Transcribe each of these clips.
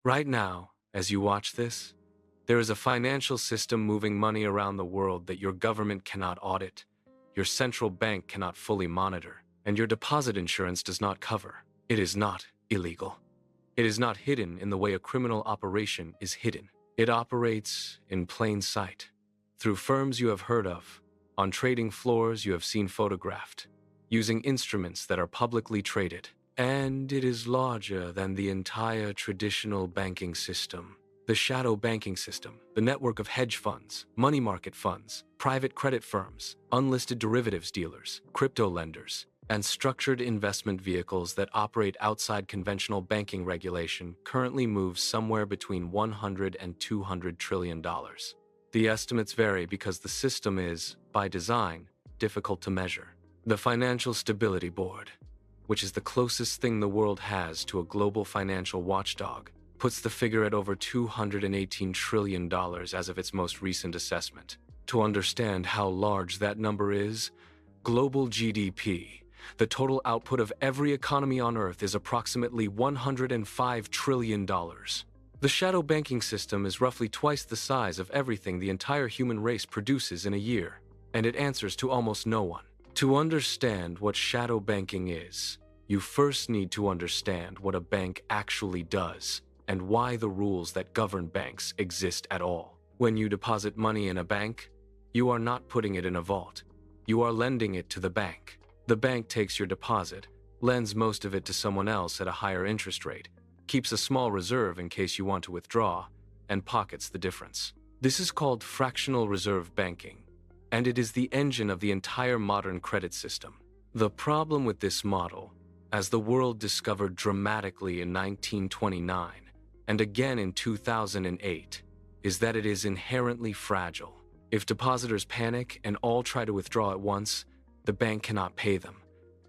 Right now, as you watch this, there is a financial system moving money around the world that your government cannot audit, your central bank cannot fully monitor, and your deposit insurance does not cover. It is not illegal. It is not hidden in the way a criminal operation is hidden. It operates in plain sight, through firms you have heard of, on trading floors you have seen photographed, using instruments that are publicly traded. And it is larger than the entire traditional banking system. The shadow banking system, the network of hedge funds, money market funds, private credit firms, unlisted derivatives dealers, crypto lenders, and structured investment vehicles that operate outside conventional banking regulation currently moves somewhere between $100 and $200 trillion. The estimates vary because the system is, by design, difficult to measure. The Financial Stability Board, which is the closest thing the world has to a global financial watchdog, puts the figure at over $218 trillion as of its most recent assessment. To understand how large that number is, global GDP, the total output of every economy on Earth, is approximately $105 trillion. The shadow banking system is roughly twice the size of everything the entire human race produces in a year, and it answers to almost no one. To understand what shadow banking is, you first need to understand what a bank actually does and why the rules that govern banks exist at all. When you deposit money in a bank, you are not putting it in a vault. You are lending it to the bank. The bank takes your deposit, lends most of it to someone else at a higher interest rate, keeps a small reserve in case you want to withdraw, and pockets the difference. This is called fractional reserve banking, and it is the engine of the entire modern credit system. The problem with this model, as the world discovered dramatically in 1929 and again in 2008, is that it is inherently fragile. If depositors panic and all try to withdraw at once, the bank cannot pay them.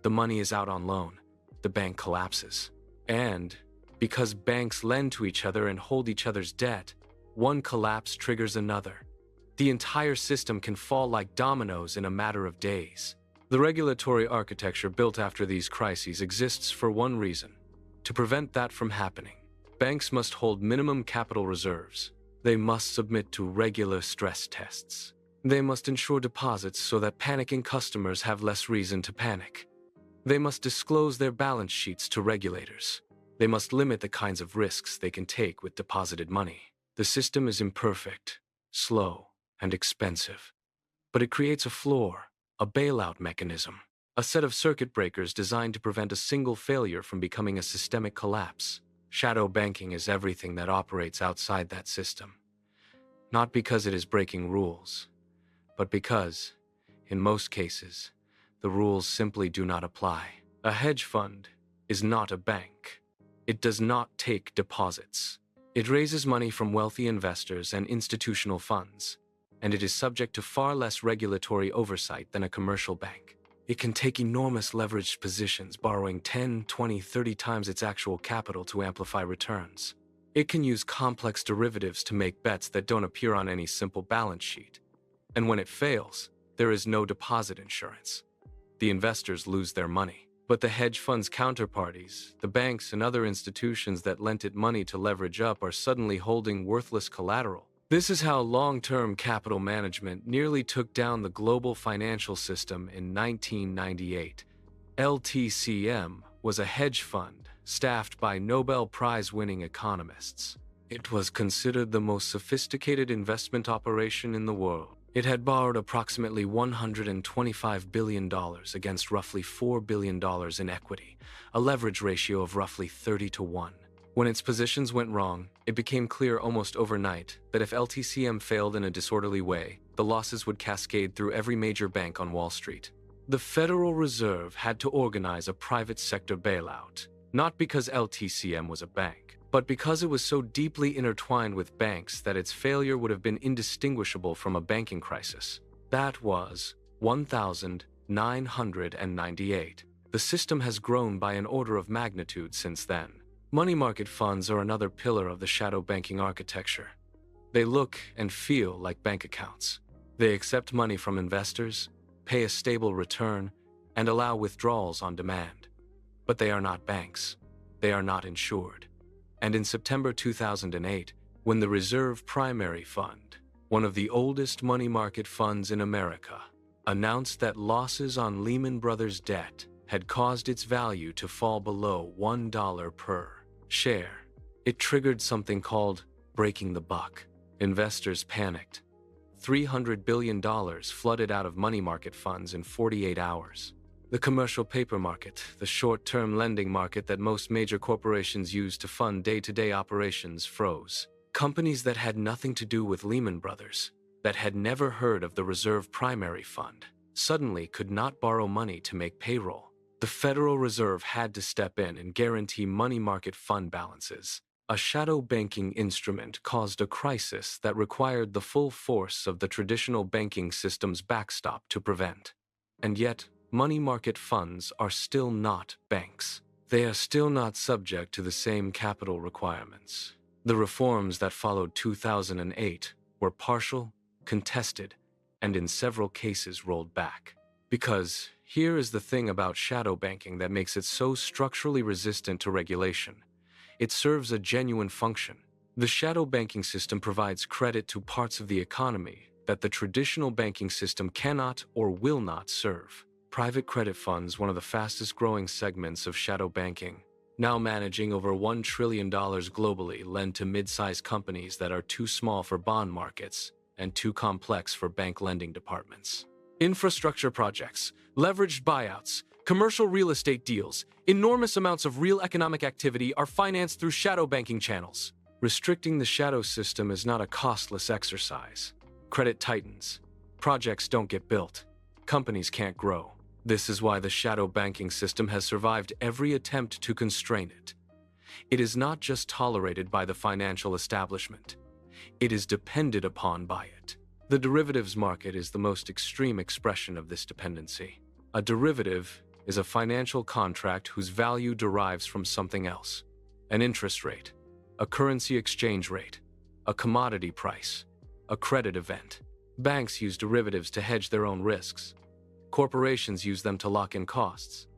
The money is out on loan. The bank collapses. And because banks lend to each other and hold each other's debt, one collapse triggers another. The entire system can fall like dominoes in a matter of days. The regulatory architecture built after these crises exists for one reason: to prevent that from happening. Banks must hold minimum capital reserves. They must submit to regular stress tests. They must ensure deposits so that panicking customers have less reason to panic. They must disclose their balance sheets to regulators. They must limit the kinds of risks they can take with deposited money. The system is imperfect, slow, and expensive. But it creates a floor, a bailout mechanism, a set of circuit breakers designed to prevent a single failure from becoming a systemic collapse. Shadow banking is everything that operates outside that system. Not because it is breaking rules, but because, in most cases, the rules simply do not apply. A hedge fund is not a bank. It does not take deposits. It raises money from wealthy investors and institutional funds, and it is subject to far less regulatory oversight than a commercial bank. It can take enormous leveraged positions, borrowing 10, 20, 30 times its actual capital to amplify returns. It can use complex derivatives to make bets that don't appear on any simple balance sheet. And when it fails, there is no deposit insurance. The investors lose their money. But the hedge fund's counterparties, the banks and other institutions that lent it money to leverage up, are suddenly holding worthless collateral. This is how long-term capital management nearly took down the global financial system in 1998. LTCM was a hedge fund staffed by Nobel Prize-winning economists. It was considered the most sophisticated investment operation in the world. It had borrowed approximately $125 billion against roughly $4 billion in equity, a leverage ratio of roughly 30 to 1. When its positions went wrong, it became clear almost overnight that if LTCM failed in a disorderly way, the losses would cascade through every major bank on Wall Street. The Federal Reserve had to organize a private sector bailout, not because LTCM was a bank, but because it was so deeply intertwined with banks that its failure would have been indistinguishable from a banking crisis. That was 1998. The system has grown by an order of magnitude since then. Money market funds are another pillar of the shadow banking architecture. They look and feel like bank accounts. They accept money from investors, pay a stable return, and allow withdrawals on demand. But they are not banks. They are not insured. And in September 2008, when the Reserve Primary Fund, one of the oldest money market funds in America, announced that losses on Lehman Brothers debt had caused its value to fall below $1 per share, it triggered something called breaking the buck. Investors panicked. $300 billion flooded out of money market funds in 48 hours. The commercial paper market, the short-term lending market that most major corporations use to fund day-to-day operations, froze. Companies that had nothing to do with Lehman Brothers, that had never heard of the Reserve Primary Fund, suddenly could not borrow money to make payroll. The Federal Reserve had to step in and guarantee money market fund balances. A shadow banking instrument caused a crisis that required the full force of the traditional banking system's backstop to prevent. And yet, money market funds are still not banks. They are still not subject to the same capital requirements. The reforms that followed 2008 were partial, contested, and in several cases rolled back. Because here is the thing about shadow banking that makes it so structurally resistant to regulation. It serves a genuine function. The shadow banking system provides credit to parts of the economy that the traditional banking system cannot or will not serve. Private credit funds, one of the fastest growing segments of shadow banking, now managing over $1 trillion globally, lend to mid-sized companies that are too small for bond markets and too complex for bank lending departments. Infrastructure projects, leveraged buyouts, commercial real estate deals, enormous amounts of real economic activity are financed through shadow banking channels. Restricting the shadow system is not a costless exercise. Credit tightens. Projects don't get built. Companies can't grow. This is why the shadow banking system has survived every attempt to constrain it. It is not just tolerated by the financial establishment. It is depended upon by it. The derivatives market is the most extreme expression of this dependency. A derivative is a financial contract whose value derives from something else. An interest rate, a currency exchange rate, a commodity price, a credit event. Banks use derivatives to hedge their own risks. Corporations use them to lock in costs.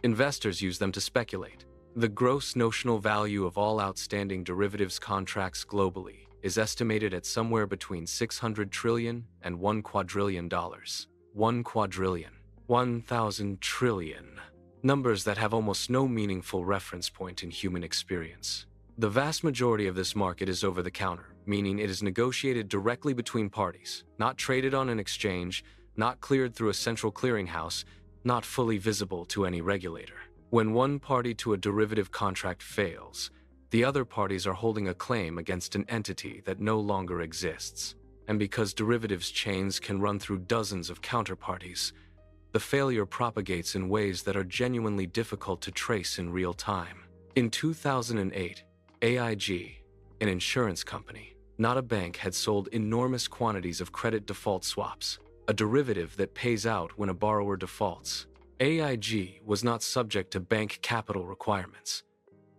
Investors use them to speculate. The gross notional value of all outstanding derivatives contracts globally is estimated at somewhere between $600 trillion and $1 quadrillion. 1 quadrillion. 1,000 trillion. Numbers that have almost no meaningful reference point in human experience. The vast majority of this market is over-the-counter, meaning it is negotiated directly between parties, not traded on an exchange, not cleared through a central clearinghouse, not fully visible to any regulator. When one party to a derivative contract fails, the other parties are holding a claim against an entity that no longer exists. And because derivatives chains can run through dozens of counterparties, the failure propagates in ways that are genuinely difficult to trace in real time. In 2008, AIG, an insurance company, not a bank, had sold enormous quantities of credit default swaps, a derivative that pays out when a borrower defaults. AIG was not subject to bank capital requirements.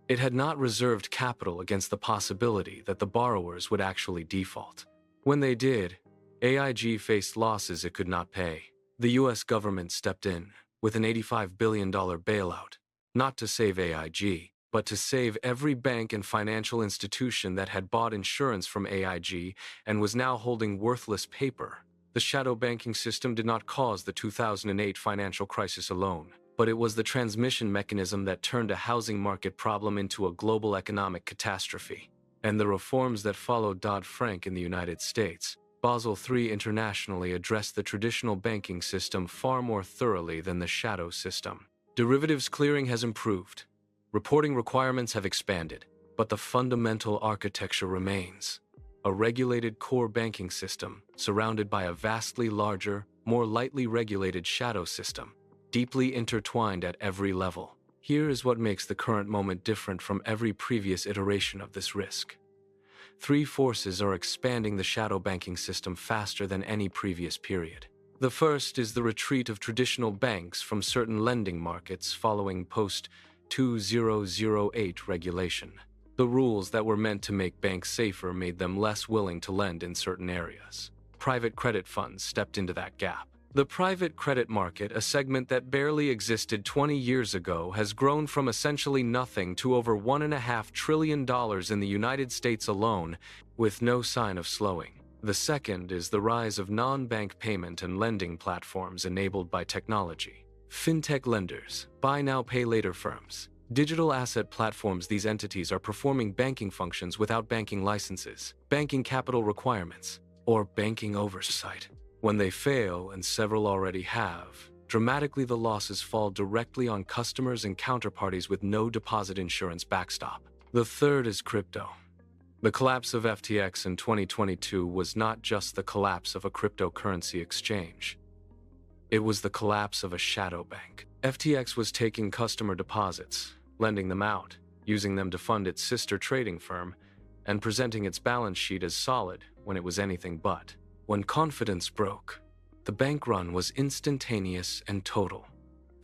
It had not reserved capital against the possibility that the borrowers would actually default. When they did, AIG faced losses it could not pay. The U.S. government stepped in with an $85 billion bailout, not to save AIG, but to save every bank and financial institution that had bought insurance from AIG and was now holding worthless paper. The shadow banking system did not cause the 2008 financial crisis alone, but it was the transmission mechanism that turned a housing market problem into a global economic catastrophe. And the reforms that followed Dodd-Frank in the United States, Basel III internationally, addressed the traditional banking system far more thoroughly than the shadow system. Derivatives clearing has improved. Reporting requirements have expanded, but the fundamental architecture remains. A regulated core banking system surrounded by a vastly larger, more lightly regulated shadow system, deeply intertwined at every level. Here is what makes the current moment different from every previous iteration of this risk. Three forces are expanding the shadow banking system faster than any previous period. The first is the retreat of traditional banks from certain lending markets following post-2008 regulation. The rules that were meant to make banks safer made them less willing to lend in certain areas. Private credit funds stepped into that gap. The private credit market, a segment that barely existed 20 years ago, has grown from essentially nothing to over $1.5 trillion in the United States alone, with no sign of slowing. The second is the rise of non-bank payment and lending platforms enabled by technology. Fintech lenders, buy now, pay later firms, digital asset platforms. These entities are performing banking functions without banking licenses, banking capital requirements, or banking oversight. When they fail, and several already have, dramatically the losses fall directly on customers and counterparties with no deposit insurance backstop. The third is crypto. The collapse of FTX in 2022 was not just the collapse of a cryptocurrency exchange. It was the collapse of a shadow bank. FTX was taking customer deposits, lending them out, using them to fund its sister trading firm, and presenting its balance sheet as solid when it was anything but. When confidence broke, the bank run was instantaneous and total.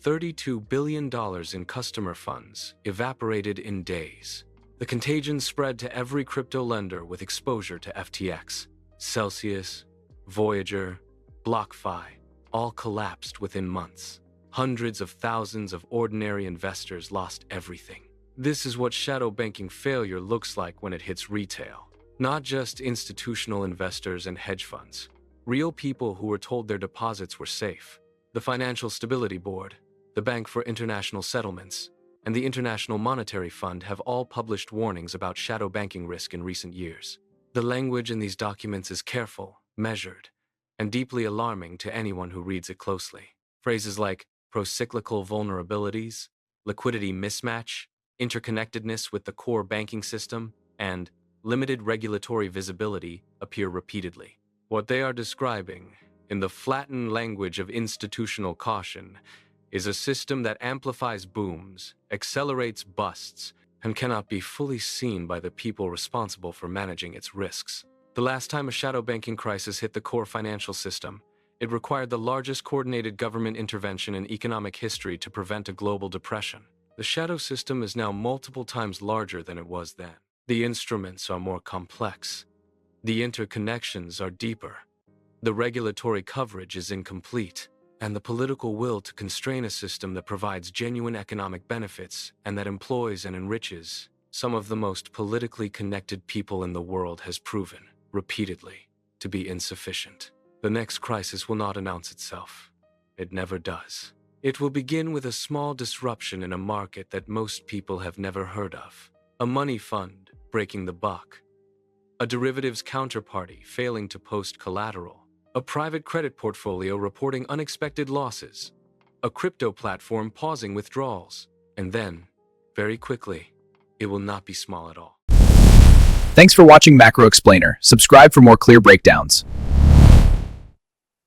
$32 billion in customer funds evaporated in days. The contagion spread to every crypto lender with exposure to FTX. Celsius, Voyager, BlockFi, all collapsed within months. Hundreds of thousands of ordinary investors lost everything. This is what shadow banking failure looks like when it hits retail. Not just institutional investors and hedge funds. Real people who were told their deposits were safe. The Financial Stability Board, the Bank for International Settlements, and the International Monetary Fund have all published warnings about shadow banking risk in recent years. The language in these documents is careful, measured, and deeply alarming to anyone who reads it closely. Phrases like procyclical vulnerabilities, liquidity mismatch, interconnectedness with the core banking system, and limited regulatory visibility appear repeatedly. What they are describing, in the flattened language of institutional caution, is a system that amplifies booms, accelerates busts, and cannot be fully seen by the people responsible for managing its risks. The last time a shadow banking crisis hit the core financial system, it required the largest coordinated government intervention in economic history to prevent a global depression. The shadow system is now multiple times larger than it was then. The instruments are more complex. The interconnections are deeper. The regulatory coverage is incomplete. And the political will to constrain a system that provides genuine economic benefits and that employs and enriches some of the most politically connected people in the world has proven, repeatedly, to be insufficient. The next crisis will not announce itself. It never does. It will begin with a small disruption in a market that most people have never heard of. A money fund breaking the buck. A derivatives counterparty failing to post collateral. A private credit portfolio reporting unexpected losses. A crypto platform pausing withdrawals. And then, very quickly, it will not be small at all. Thanks for watching Macro Explainer. Subscribe for more clear breakdowns.